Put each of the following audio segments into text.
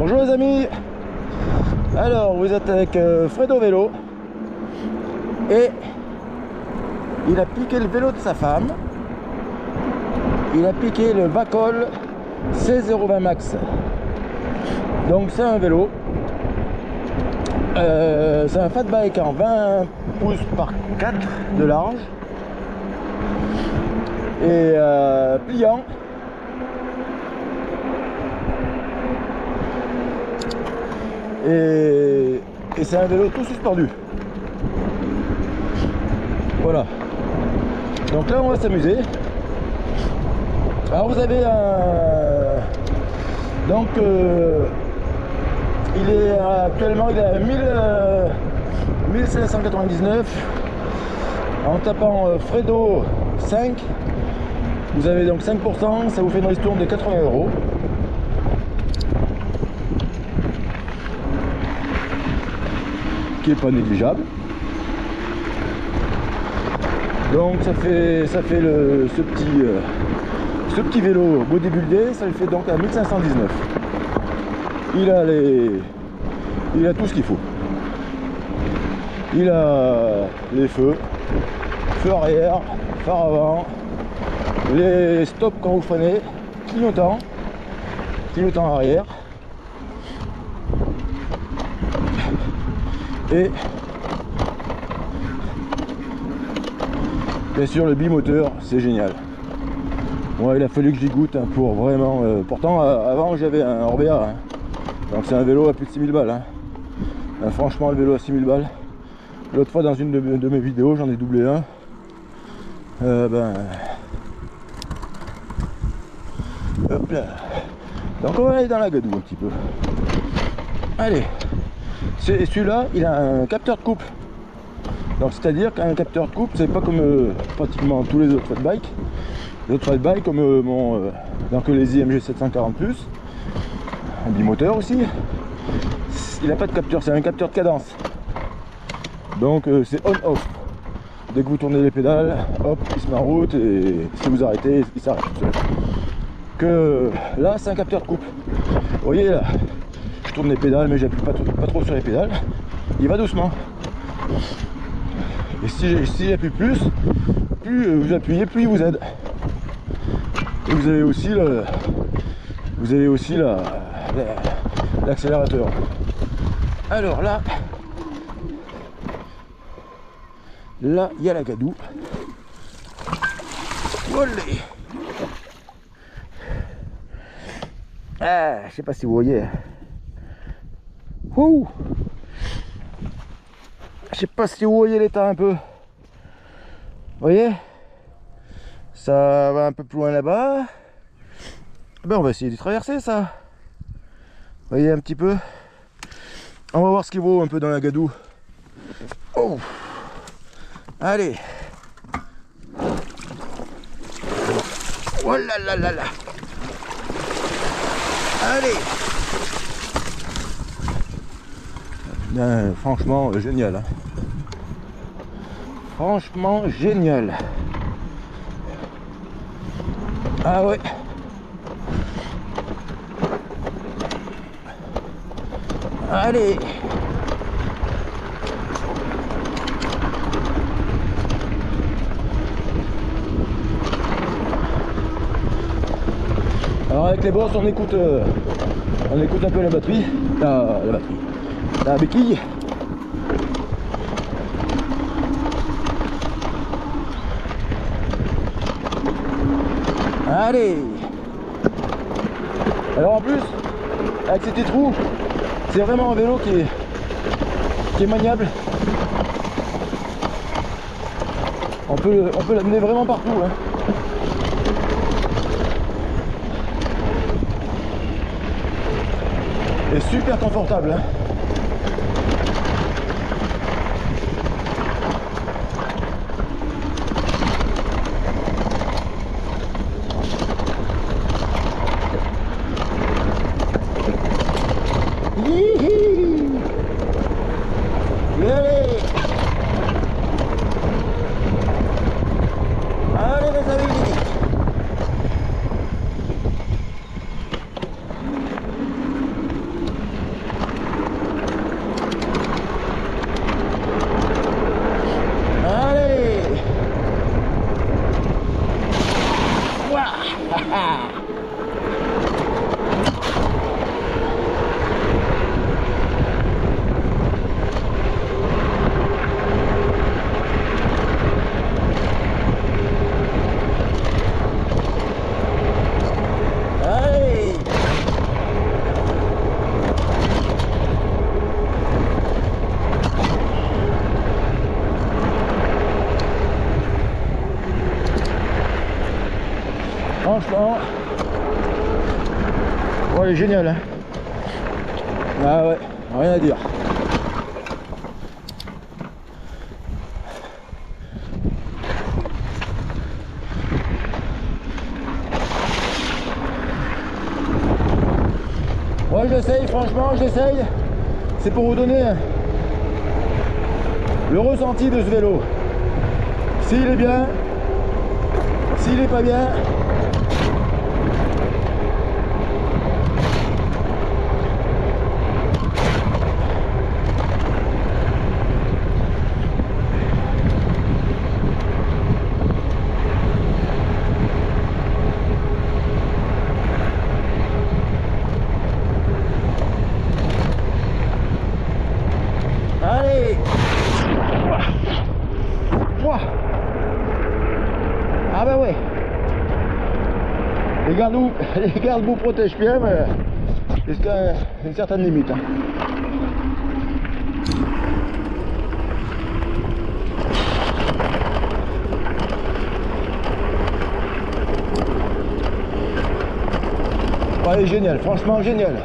Bonjour les amis. Alors vous êtes avec Fredo Vélo et il a piqué le vélo de sa femme. Il a piqué le Vacol C020 Max. Donc c'est un vélo, c'est un fat bike en 20 pouces par 4 de large et pliant. Et c'est un vélo tout suspendu. Voilà. Donc là on va s'amuser. Alors vous avez un... Donc il est actuellement il est à 1599. En tapant Fredo 5, vous avez donc 5%, ça vous fait une ristourne de 80 €. Qui est pas négligeable. Donc ça fait ce petit vélo bodybuildé, ça le fait donc à 1519. Il a tout ce qu'il faut. Il a les feux arrière, phare avant, les stops quand vous freinez, clignotant arrière. Et bien sûr le bimoteur, c'est génial. Moi il a fallu que j'y goûte pour vraiment... pourtant avant j'avais un Orbea, hein. Donc c'est un vélo à plus de 6000 balles. Hein. Franchement le vélo à 6000 balles. L'autre fois dans une de mes vidéos j'en ai doublé un. Hop là. Donc on va aller dans la gadoue un petit peu. Allez. Celui-là, il a un capteur de coupe. Donc c'est-à-dire qu'un capteur de coupe, c'est pas comme pratiquement tous les autres fat bikes. Les autres fat bikes comme donc les IMG 740+, un bimoteur aussi. Il n'a pas de capteur, c'est un capteur de cadence. Donc c'est on-off. Dès que vous tournez les pédales, hop, il se met en route et si vous arrêtez, il s'arrête tout seul. Que là, c'est un capteur de coupe. Vous voyez là, je tourne les pédales mais j'appuie pas trop sur les pédales, il va doucement. Et si j'appuie plus vous appuyez, plus il vous aide. Et vous avez aussi l'accélérateur. Alors là il y a la gadoue. Olé. Ah, je sais pas si vous voyez. Ouh. Je sais pas si vous voyez l'état un peu. Vous voyez? Ça va un peu plus loin là-bas. Ben on va essayer de traverser ça. Vous voyez un petit peu. On va voir ce qu'il vaut un peu dans la gadoue. Oh. Allez. Oh là là là là. Allez. Ben, franchement génial, hein. Franchement génial. Ah ouais. Allez. Alors avec les bosses on écoute un peu la batterie, la béquille. Allez. Alors en plus, avec ces petits trous, c'est vraiment un vélo qui est maniable. On peut l'amener vraiment partout, hein. Et super confortable, hein. Allez les amis. Oh, elle est géniale, hein. Ah ouais, rien à dire. Moi j'essaye, franchement j'essaye. C'est pour vous donner le ressenti de ce vélo. S'il est bien, s'il est pas bien. Allez. Ouah. Ah bah ouais. Les garde-boue protègent bien, mais jusqu'à une certaine limite. Hein. Ouais, génial, franchement génial.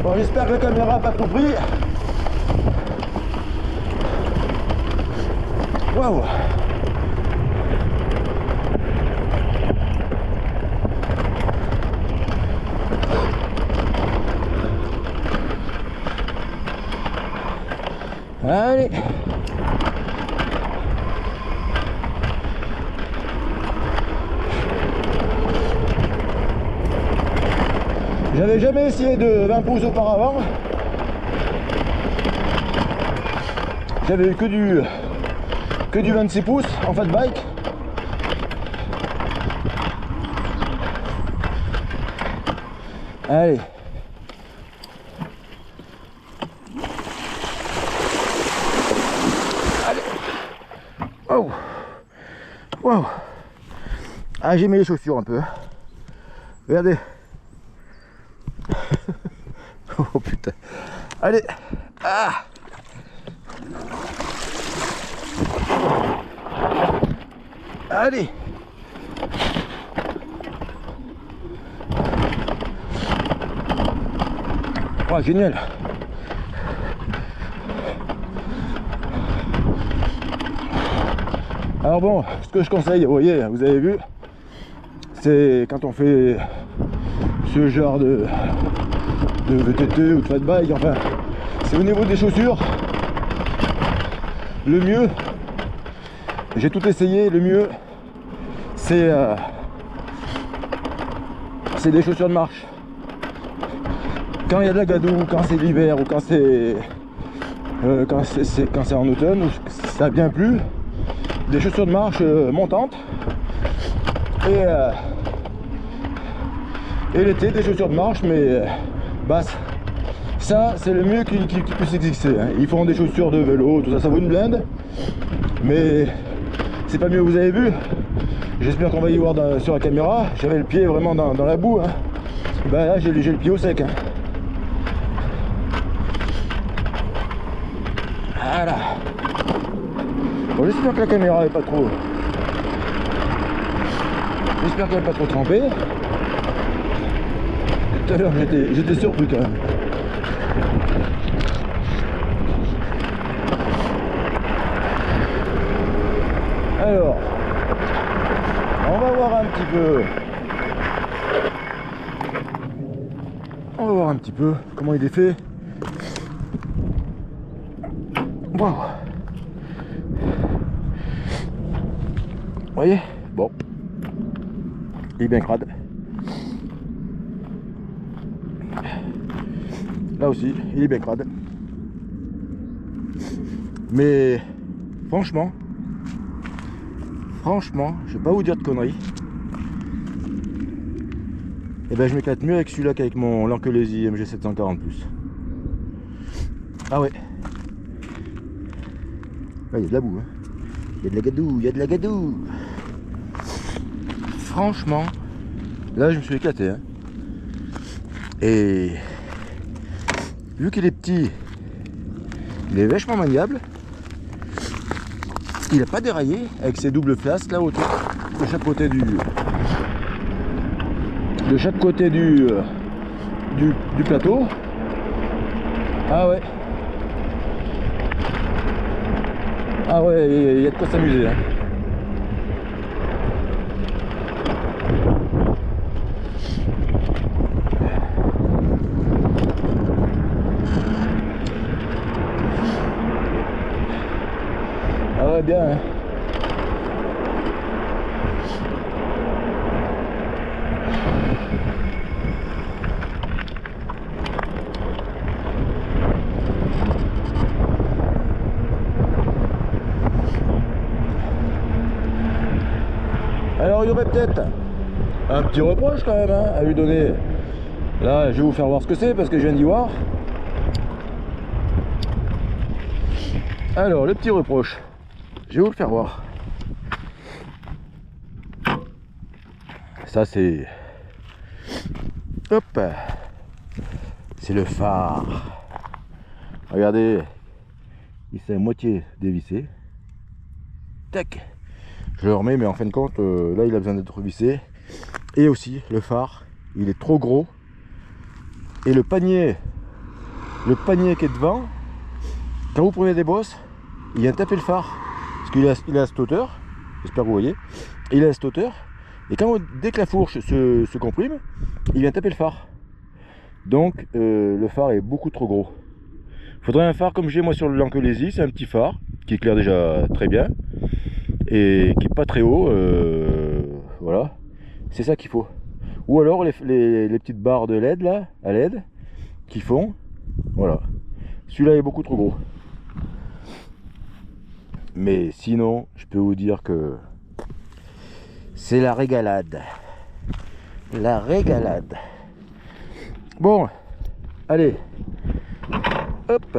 Bon, j'espère que la caméra n'a pas compris. Waouh. Allez. J'avais jamais essayé de 20 pouces auparavant. J'avais eu que du 26 pouces en fat bike. Allez. Allez. Oh. Wow. Ah, j'ai mis les chaussures un peu. Regardez. Oh putain. Allez. Ah. Allez. Oh, génial. Alors bon, ce que je conseille, vous voyez, vous avez vu, c'est quand on fait ce genre de VTT ou de fat bike, enfin, c'est au niveau des chaussures. Le mieux, j'ai tout essayé, le mieux, c'est des chaussures de marche. Quand il y a de la gadoue, quand c'est l'hiver ou quand c'est en automne, ça a bien plu, des chaussures de marche montantes, et l'été des chaussures de marche mais basses. Ça c'est le mieux qui puisse exister, hein. Ils font des chaussures de vélo, tout ça, ça vaut une blinde, mais c'est pas mieux. Vous avez vu, j'espère qu'on va y voir sur la caméra, j'avais le pied vraiment dans la boue, hein. Bah là j'ai le pied au sec, hein. Voilà. Bon, j'espère que la caméra est pas trop. J'espère qu'elle n'est pas trop trempée. Tout à l'heure j'étais surpris quand même. Alors, on va voir un petit peu. On va voir un petit peu comment il est fait. Waouh. Vous voyez? Bon. Il est bien crade. Là aussi, il est bien crade. Mais franchement, je vais pas vous dire de conneries. Et ben je m'éclate mieux avec celui-là qu'avec mon Lankelesi MG740+. Ah ouais. Ah, il y a de la boue, hein. Il y a de la gadoue, il y a de la gadoue. Franchement, là je me suis éclaté, hein. Et vu qu'il est petit, il est vachement maniable. Il n'a pas déraillé avec ses doubles flasques là autour, de chaque côté du plateau. Ah ouais. Ah ouais, il y a de quoi s'amuser, hein. Ah ouais, bien, hein. Alors il y aurait peut-être un petit reproche quand même, hein, à lui donner. Là je vais vous faire voir ce que c'est parce que je viens d'y voir. Alors le petit reproche, je vais vous le faire voir. Ça c'est... Hop, c'est le phare. Regardez, il s'est à moitié dévissé. Tac. Je le remets, mais en fin de compte, là il a besoin d'être vissé. Et aussi le phare, il est trop gros. Et le panier qui est devant, quand vous prenez des bosses, il vient taper le phare. Parce qu'il a cette hauteur, j'espère que vous voyez. Il a cette hauteur. Et dès que la fourche se comprime, il vient taper le phare. Donc le phare est beaucoup trop gros. Il faudrait un phare comme j'ai moi sur le Lancolesi, c'est un petit phare qui éclaire déjà très bien. Et qui est pas très haut, voilà, c'est ça qu'il faut. Ou alors les petites barres de LED là, à LED, qui font, voilà. Celui-là est beaucoup trop gros. Mais sinon, je peux vous dire que c'est la régalade. La régalade. Bon, allez, hop,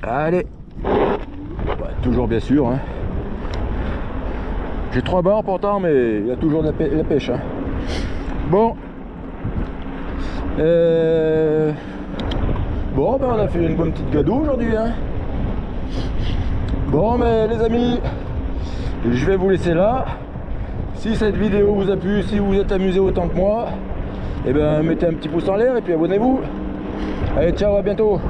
allez. Ouais, toujours bien sûr, hein. J'ai 3 barres pourtant, mais il y a toujours de la pêche, hein. Bon, bon ben on a fait une bonne petite gadoue aujourd'hui, hein. Bon mais les amis, je vais vous laisser là. Si cette vidéo vous a plu, si vous vous êtes amusé autant que moi, et ben mettez un petit pouce en l'air et puis abonnez-vous. Allez, ciao, à bientôt.